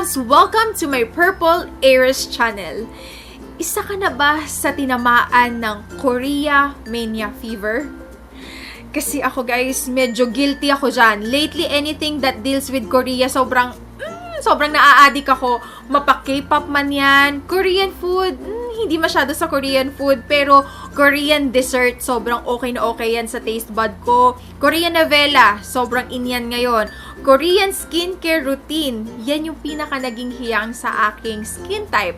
loves! Welcome to my Purple Aries channel. Isa ka na ba sa tinamaan ng Korea Mania Fever? Kasi ako guys, medyo guilty ako dyan. Lately, anything that deals with Korea, sobrang naa-addict ako. Mapa-K-pop man yan, Korean food, hindi masyado sa Korean food, pero Korean dessert, sobrang okay na okay yan sa taste bud ko. Korean novela, sobrang in yan ngayon. Korean skincare routine, yan yung pinaka naging hiyang sa aking skin type.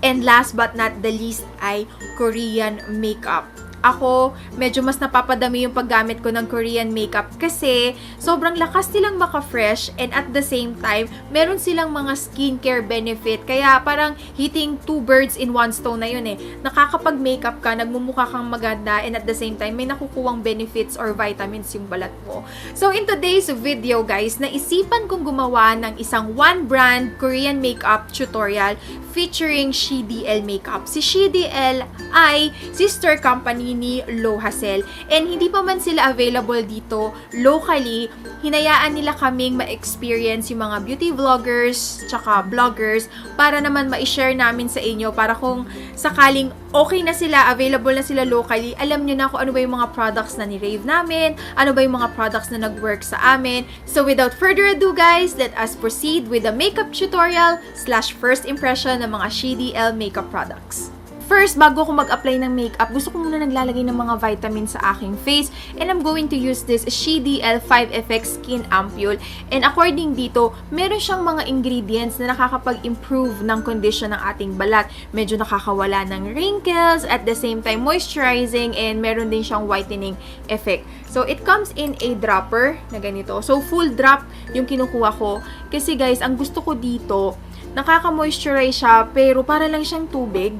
And last but not the least ay Korean makeup. Ako, medyo mas napapadami yung paggamit ko ng Korean makeup kasi sobrang lakas nilang maka-fresh and at the same time, meron silang mga skincare benefit. Kaya parang hitting two birds in one stone na yun eh. Nakakapag-makeup ka, nagmumukha kang maganda and at the same time, may nakukuwang benefits or vitamins yung balat mo. So in today's video guys, naisipan kong gumawa ng isang one brand Korean makeup tutorial featuring SheDL Makeup. Si SheDL ay sister company ni Lohasel. And hindi pa man sila available dito locally, hinayaan nila kaming ma-experience yung mga beauty vloggers tsaka vloggers para naman ma-share namin sa inyo para kung sakaling okay na sila, available na sila locally, alam nyo na kung ano ba yung mga products na ni-rave namin, ano ba yung mga products na nag-work sa amin. So without further ado guys, let us proceed with the makeup tutorial / first impression ng mga SheDL makeup products. First, bago ko mag-apply ng makeup, gusto ko muna naglalagay ng mga vitamins sa aking face. And I'm going to use this SheDL 5FX Skin Ampule. And according dito, meron siyang mga ingredients na nakakapag-improve ng condition ng ating balat. Medyo nakakawala ng wrinkles, at the same time moisturizing, and meron din siyang whitening effect. So, it comes in a dropper na ganito. So, full drop yung kinukuha ko. Kasi guys, ang gusto ko dito, nakaka-moisturize siya, pero para lang siyang tubig.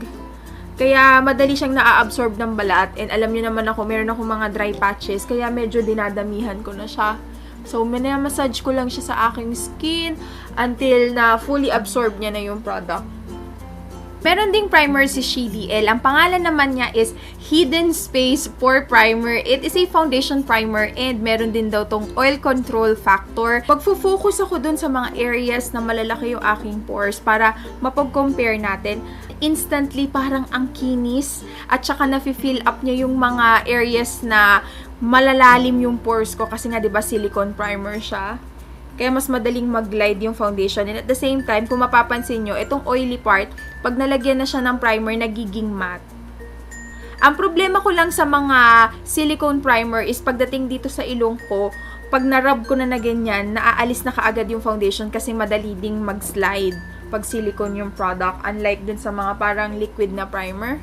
Kaya madali siyang na-absorb ng balat. And alam niyo naman ako, meron ako mga dry patches. Kaya medyo dinadamihan ko na siya. So, massage ko lang siya sa aking skin until na fully absorb niya na yung product. Meron ding primer si SheDL. Ang pangalan naman niya is Hidden Space Pore Primer. It is a foundation primer and meron din daw tong oil control factor. Pagfo-focus ako dun sa mga areas na malalaki yung aking pores para mapag-compare natin. Instantly, parang ang kinis at saka nafe-fill up niya yung mga areas na malalalim yung pores ko kasi nga 'di ba silicone primer siya. Kaya mas madaling mag-glide yung foundation. And at the same time, kung mapapansin nyo, itong oily part, pag nalagyan na siya ng primer, nagiging matte. Ang problema ko lang sa mga silicone primer is pagdating dito sa ilong ko, pag narub ko na ganyan, naaalis na kaagad yung foundation kasi madali ding mag-slide pag silicone yung product. Unlike dun sa mga parang liquid na primer.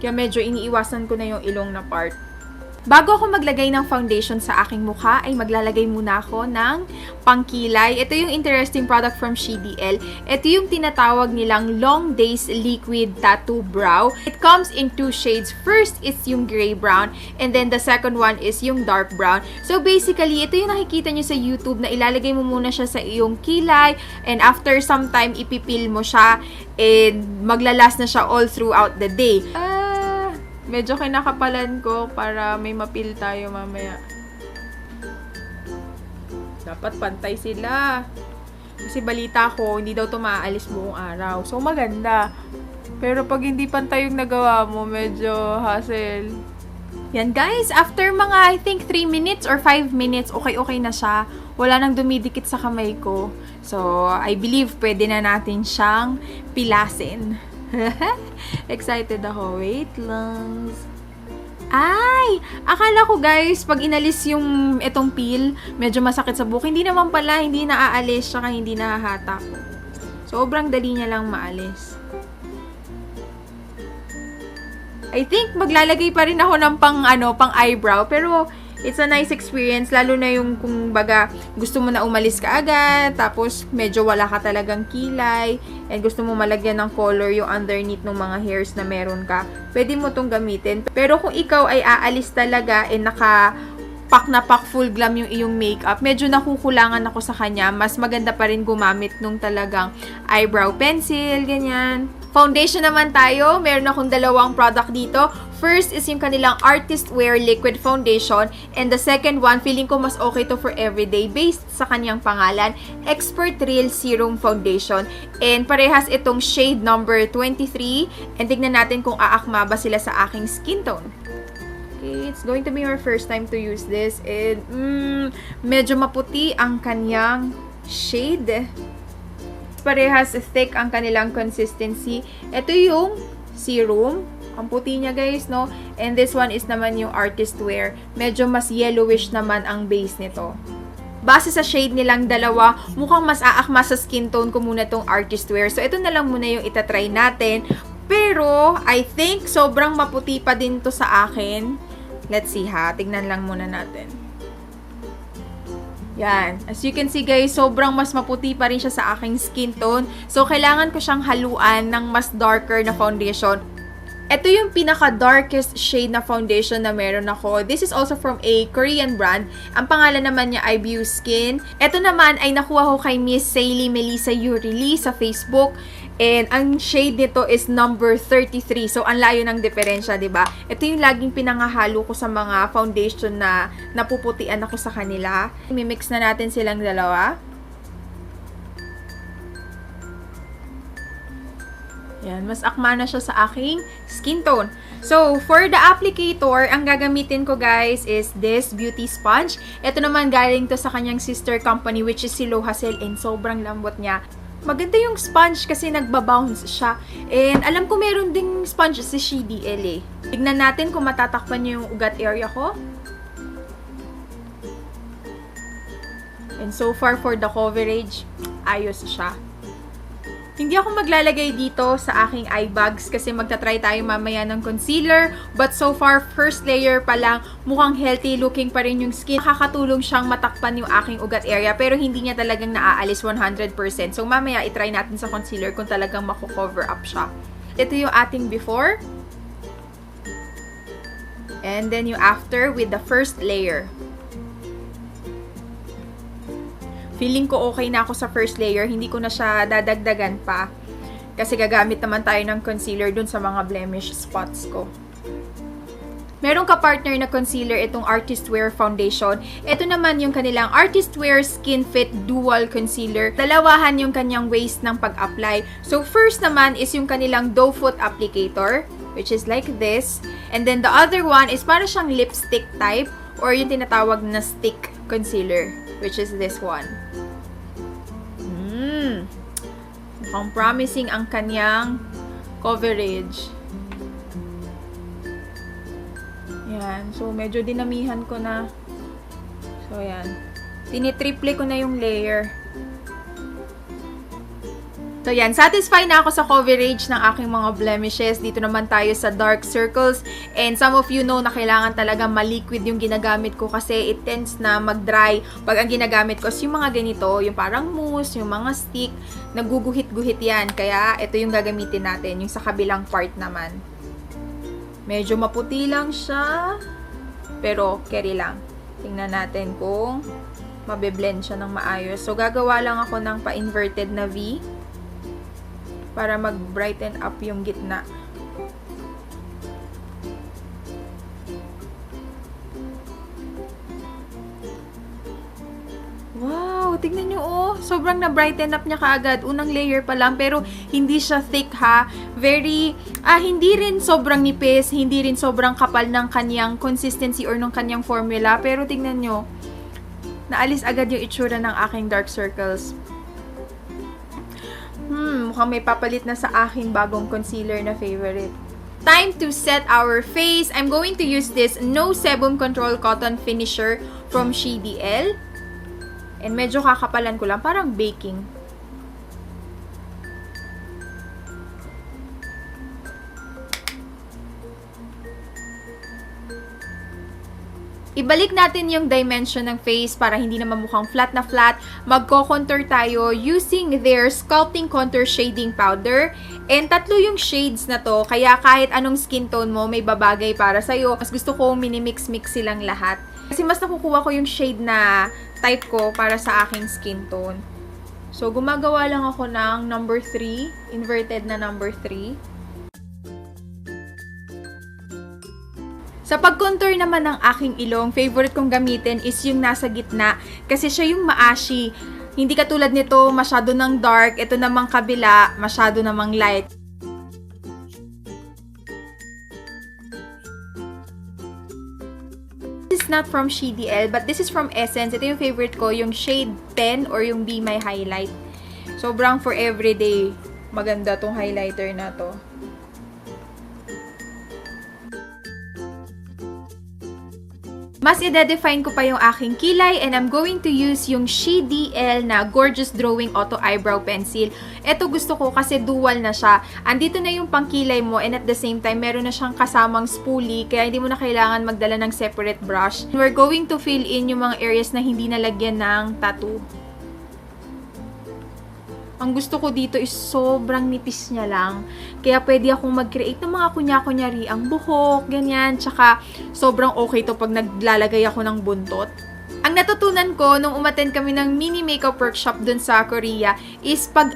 Kaya medyo iniiwasan ko na yung ilong na part. Bago ako maglagay ng foundation sa aking mukha, ay maglalagay muna ako ng pangkilay. Ito yung interesting product from SheDL. Ito yung tinatawag nilang Long Days Liquid Tattoo Brow. It comes in two shades. First is yung gray brown, and then the second one is yung dark brown. So basically, ito yung nakikita nyo sa YouTube na ilalagay mo muna siya sa iyong kilay, and after some time, ipipil mo siya, and maglalast na siya all throughout the day. Medyo kinakapalan ko para may mapil tayo mamaya. Dapat pantay sila. Kasi balita ko, hindi daw ito maaalis buong araw. So, maganda. Pero pag hindi pantay yung nagawa mo, medyo hassle. Yan guys, after mga I think 3 minutes or 5 minutes, okay na siya. Wala nang dumidikit sa kamay ko. So, I believe pwede na natin siyang pilasin. Excited ako. Wait lang. Ay! Akala ko guys, pag inalis yung itong peel, medyo masakit sa buhok. Hindi naman pala, hindi naaalis, saka hindi nahahatak. Sobrang dali niya lang maalis. I think maglalagay pa rin ako ng pang eyebrow, pero it's a nice experience, lalo na yung kung baga gusto mo na umalis ka agad, tapos medyo wala ka talagang kilay, and gusto mo malagyan ng color yung underneath ng mga hairs na meron ka, pwede mo tong gamitin. Pero kung ikaw ay aalis talaga, and naka-pack na pack full glam yung iyong makeup, medyo nakukulangan ako sa kanya. Mas maganda pa rin gumamit nung talagang eyebrow pencil, ganyan. Foundation naman tayo. Meron akong dalawang product dito. first is yung kanilang Artist Wear Liquid Foundation. And the second one, feeling ko mas okay to for everyday based sa kanyang pangalan, Expert Real Serum Foundation. And parehas itong shade number 23. And tignan natin kung aakma ba sila sa aking skin tone. Okay, it's going to be our first time to use this. And medyo maputi ang kanyang shade. Parehas thick ang kanilang consistency. Ito yung serum. Ang puti niya guys, no? And this one is naman yung Artist Wear. Medyo mas yellowish naman ang base nito. Base sa shade nilang dalawa, mukhang mas aakma sa skin tone ko muna tong Artist Wear. So, ito na lang muna yung itatry natin. Pero, I think sobrang maputi pa din to sa akin. Let's see ha. Tignan lang muna natin. Yan. As you can see guys, sobrang mas maputi pa rin siya sa aking skin tone. So, kailangan ko siyang haluan ng mas darker na foundation. Ito yung pinaka-darkest shade na foundation na meron ako. This is also from a Korean brand. Ang pangalan naman niya ay View Skin. Ito naman ay nakuha ko kay Miss Saily Melissa Yurili sa Facebook. And ang shade nito is number 33. So, ang layo ng diferensya, diba? Ito yung laging pinangahalo ko sa mga foundation na napuputian ako sa kanila. Mimix na natin silang dalawa. Yan, mas akma na siya sa aking skin tone. So, for the applicator, ang gagamitin ko guys is this beauty sponge. Ito naman galing to sa kanyang sister company which is si Lohasel and sobrang lambot niya. Maganda yung sponge kasi nagbabounce siya. And alam ko meron ding sponge si CDL eh. Tignan natin kung matatakpan niya yung ugat area ko. And so far for the coverage, ayos siya. Hindi ako maglalagay dito sa aking eye bags kasi magta-try tayo mamaya ng concealer. But so far, first layer pa lang, mukhang healthy looking pa rin yung skin. Nakakatulong siyang matakpan yung aking ugat area pero hindi niya talagang naaalis 100%. So mamaya itry natin sa concealer kung talagang mako-cover up siya. Ito yung ating before. And then yung after with the first layer. Feeling ko okay na ako sa first layer. Hindi ko na siya dadagdagan pa. Kasi gagamit naman tayo ng concealer dun sa mga blemish spots ko. Meron ka partner na concealer itong Artist Wear Foundation. Ito naman yung kanilang Artist Wear Skin Fit Dual Concealer. Dalawahan yung kanyang ways ng pag-apply. So first naman is yung kanilang doe foot applicator, which is like this. And then the other one is para siyang lipstick type or yung tinatawag na stick concealer, which is this one. Mukhang promising ang kanyang coverage. Yan. So, medyo dinamihan ko na. So, yan. Tinitriple ko na yung layer. So, yan. Satisfied na ako sa coverage ng aking mga blemishes. Dito naman tayo sa dark circles. And some of you know na kailangan talaga maliquid yung ginagamit ko kasi it tends na mag-dry pag ang ginagamit ko is yung mga ganito, yung parang mousse, yung mga stick, naguguhit-guhit yan. Kaya, ito yung gagamitin natin, yung sa kabilang part naman. Medyo maputi lang siya, pero carry lang. Tingnan natin kung mabe-blend siya ng maayos. So, gagawa lang ako ng pa-inverted na V para mag-brighten up yung gitna. Wow! Tignan nyo, oh! Sobrang na-brighten up niya kaagad. Unang layer pa lang, pero hindi siya thick, ha? Very, hindi rin sobrang nipis, hindi rin sobrang kapal ng kanyang consistency or ng kanyang formula. Pero tignan nyo, naalis agad yung itsura ng aking dark circles. Mukhang may papalit na sa aking bagong concealer na favorite. Time to set our face. I'm going to use this No Sebum Control Cotton Finisher from CDL. And medyo kakapalan ko lang, parang baking. Ibalik natin yung dimension ng face para hindi naman mukhang flat na flat. Magko-contour tayo using their Sculpting Contour Shading Powder. And 3 yung shades na to, kaya kahit anong skin tone mo, may babagay para sa'yo. Mas gusto ko minimix-mix silang lahat. Kasi mas nakukuha ko yung shade na type ko para sa aking skin tone. So, gumagawa lang ako ng number 3, inverted na number 3. Sa pag-contour naman ng aking ilong, favorite kong gamitin is yung nasa gitna kasi siya yung maashi. Hindi katulad nito, masyado ng dark. Ito namang kabila, masyado namang light. This is not from CDL, but this is from Essence. Ito yung favorite ko, yung shade 10 or yung Be My Highlight. Sobrang for everyday. Maganda tong highlighter na to. Mas i-define ko pa yung aking kilay and I'm going to use yung CDL na Gorgeous Drawing Auto Eyebrow Pencil. Ito gusto ko kasi dual na siya. Andito na yung pangkilay mo and at the same time, meron na siyang kasamang spoolie kaya hindi mo na kailangan magdala ng separate brush. We're going to fill in yung mga areas na hindi nalagyan ng tattoo. Ang gusto ko dito is sobrang nipis niya lang. Kaya pwede akong mag-create ng mga kunya-kunyari ang buhok, ganyan. Tsaka sobrang okay to pag naglalagay ako ng buntot. Ang natutunan ko nung umattend kami ng mini makeup workshop dun sa Korea is pag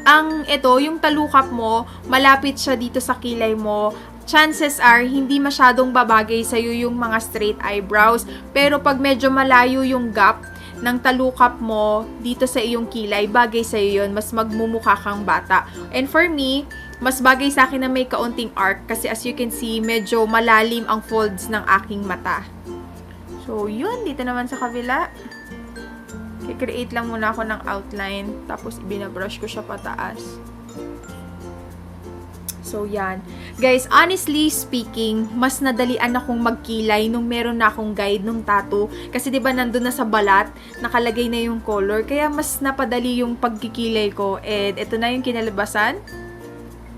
yung talukap mo, malapit siya dito sa kilay mo, chances are, hindi masyadong babagay sa'yo yung mga straight eyebrows. Pero pag medyo malayo yung gap ng talukap mo dito sa iyong kilay, bagay sa'yo yun. Mas magmumukha kang bata. And for me, mas bagay sa akin na may kaunting arc kasi as you can see, medyo malalim ang folds ng aking mata. So, yun. Dito naman sa kabila. I-create lang muna ako ng outline. Tapos, ibinabrush ko siya pataas. So, yan. Guys, honestly speaking, mas nadalian akong magkilay nung meron na akong guide nung tattoo. Kasi diba nandun na sa balat, nakalagay na yung color. Kaya mas napadali yung pagkikilay ko. And ito na yung kinalabasan.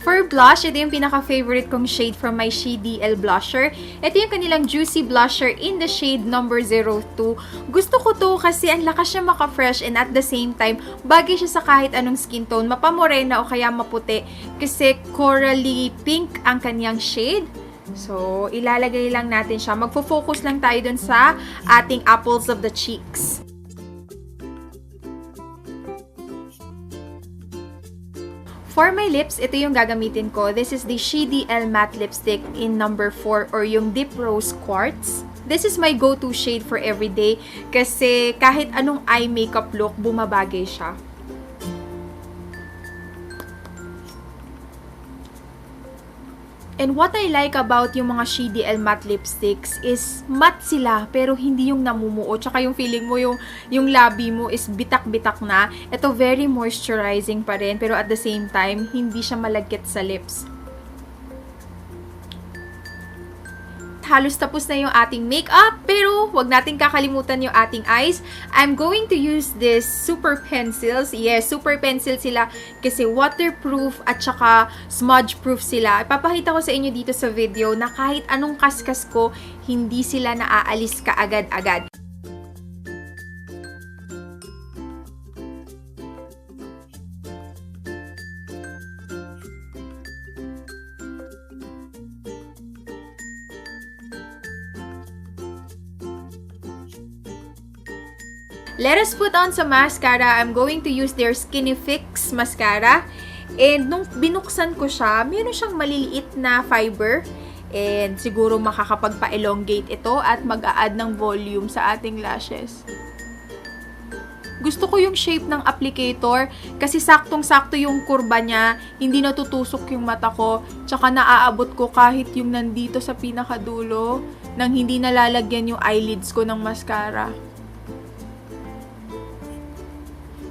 For blush, ito yung pinaka-favorite kong shade from my CDL blusher. Ito yung kanilang Juicy Blusher in the shade number 02. Gusto ko to kasi ang lakas siya maka-fresh and at the same time, bagay siya sa kahit anong skin tone, mapamorena o kaya maputi. Kasi corally pink ang kanyang shade. So, ilalagay lang natin siya. Magfo-focus lang tayo dun sa ating apples of the cheeks. For my lips, ito yung gagamitin ko. This is the CDL Matte Lipstick in number 4 or yung Deep Rose Quartz. This is my go-to shade for everyday kasi kahit anong eye makeup look, bumabagay siya. And what I like about yung mga CDL matte lipsticks is matte sila pero hindi yung namumuo. Tsaka yung feeling mo yung labi mo is bitak-bitak na. Ito very moisturizing pa rin pero at the same time hindi siya malagkit sa lips. Halos tapos na yung ating makeup, pero wag natin kakalimutan yung ating eyes. I'm going to use this super pencils. Yes, super pencil sila kasi waterproof at saka smudge proof sila. Ipapakita ko sa inyo dito sa video na kahit anong kaskas ko, hindi sila naaalis kaagad-agad. Let us put on some mascara. I'm going to use their Skinny Fix mascara. And nung binuksan ko siya, meron siyang maliliit na fiber. And siguro makakapagpa-elongate ito at mag-a-add ng volume sa ating lashes. Gusto ko yung shape ng applicator kasi saktong-sakto yung kurba niya. Hindi natutusok yung mata ko. Tsaka naaabot ko kahit yung nandito sa pinakadulo nang hindi nalalagyan yung eyelids ko ng mascara.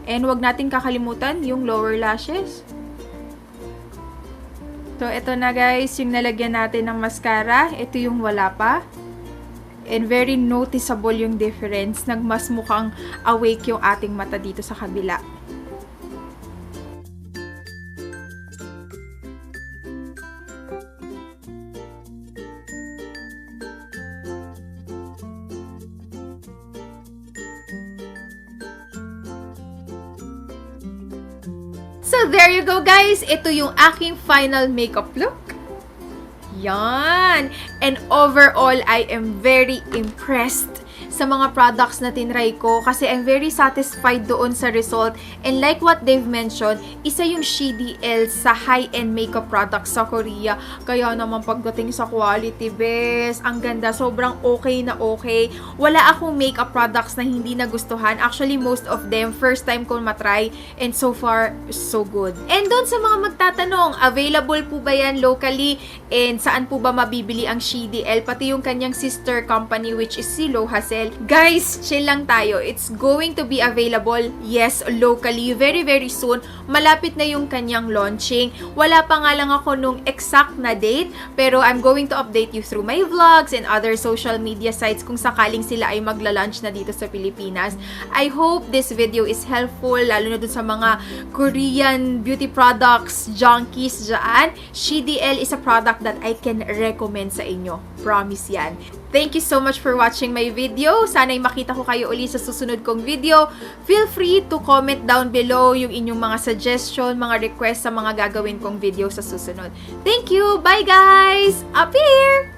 And wag natin kakalimutan yung lower lashes. So, ito na guys, yung nalagyan natin ng mascara. Ito yung wala pa. And very noticeable yung difference. Nagmas mukhang awake yung ating mata dito sa kabila. So, there you go guys. Ito yung aking final makeup look. Yan. And overall, I am very impressed sa mga products na tinry ko kasi I'm very satisfied doon sa result. And like what they've mentioned, isa yung SheDL sa high-end makeup products sa Korea. Kaya naman pagdating sa quality, bes, ang ganda. Sobrang okay na okay. Wala akong makeup products na hindi nagustuhan. Actually, most of them, first time ko matry. And so far, so good. And doon sa mga magtatanong, available po ba yan locally? And saan po ba mabibili ang SheDL? Pati yung kanyang sister company which is si Lo Hassel. Guys, chill lang tayo. It's going to be available, yes, locally, very very soon. Malapit na yung kanyang launching. Wala pa nga lang ako nung exact na date, pero I'm going to update you through my vlogs and other social media sites kung sakaling sila ay magla-launch na dito sa Pilipinas. I hope this video is helpful, lalo na dun sa mga Korean beauty products junkies dyan. SheDL is a product that I can recommend sa inyo. Promise yan. Thank you so much for watching my video. Sana'y makita ko kayo uli sa susunod kong video. Feel free to comment down below yung inyong mga suggestion, mga request sa mga gagawin kong video sa susunod. Thank you! Bye guys! Up here!